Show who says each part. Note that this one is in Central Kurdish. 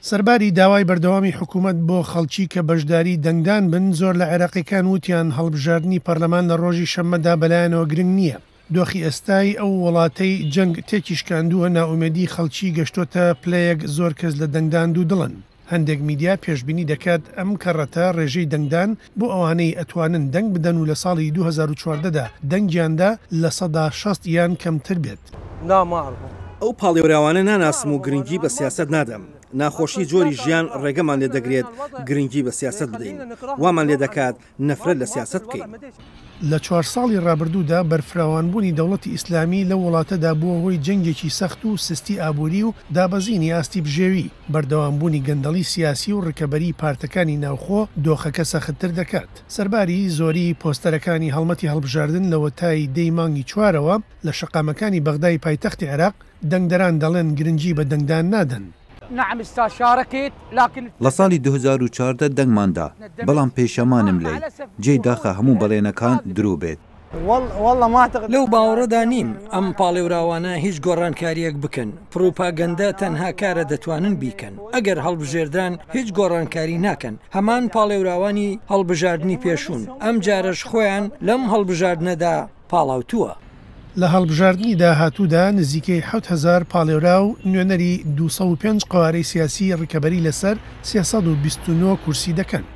Speaker 1: سەرباری داوای بەردەوامی حکوومەت بۆ خەڵکی کە بەشداری دەنگدان بن زۆر لە عێراقیەکان وتیان هەڵبژاردننی پەرلەمان لە ڕۆژی شەممەدا بەلایەنەوە گرنگ نییە. دۆخی ئێستای ئەو وڵاتەی جەنگ تێکیشکاندووە ناومێدی خەڵکی گەشتۆتە پلەیەک زۆر کەس لە دەنگدان دوو دڵن. هەندێک میدیا پێشبینی دەکات ئەم کەڕەتە ڕێژەی دەنگدان بۆ ئەوانەی ئەتوانن دەنگ بدەن و لە ساڵی 2014دا دەنگیاندا لە 60 یان کەمتر بێت.
Speaker 2: ئەو پاڵێوراوانە ناناسم و گرنگی بە سیاست نادەم. ناخۆشی جۆری ژیان ڕێگەمان لێ دەگرێت گرنگی بە سیاست بدەین. وامان لێ دەکات نەفرەت لە سیاست بکەین.
Speaker 1: لە 4 ساڵی ڕابردوودا بەرفراوانبوونی دەوڵەتی ئیسلامی لە وڵاتەدا بووە هۆی جەنگێکی سەخت و سستی ئابووری و دابەزینی ئاستی بژێوی. بەردەوامبوونی گەندەڵی سیاسی و ڕکەبەری پارتەکانی ناوخۆ دۆخەکە سەختتر دەکات. سەرباری زۆری پۆستەرەکانی هەڵمەتی هەڵبژاردن لە وەتای دەی مانگی 4ەوە لە شەقامەکانی بەغدای پایتەختی عێراق دەنگدەران دەڵێن گرنگی بە دەنگدان نادەن.
Speaker 3: لە ساڵی 2014 دەنگماندا بەڵام پێشەمانم لێ جێی داخە هەموو بەڵێنەکان درو بێت.
Speaker 4: لەو باوەڕەدا نیم ئەم پاڵێوراوانە هیچ گۆڕانکاریەک بکەن. پروپاگەندە تەنها کارە دەتوانن بیکەن. ئەگەر هەڵبژێردان هیچ گۆڕانکاری ناکەن. هەمان پاڵێوراوانی هەڵبژاردننی پێشوون ئەم جارەش خۆیان لەم هەڵبژاردنەدا پاڵاوتووە.
Speaker 1: لە هەڵبژاردننی داهاتوودا نزیکەی 7000 پاڵێورا و نوێنەری 205 قوارەی سیاسی ڕکەبەری لەسەر 329 کورسی دەکەن.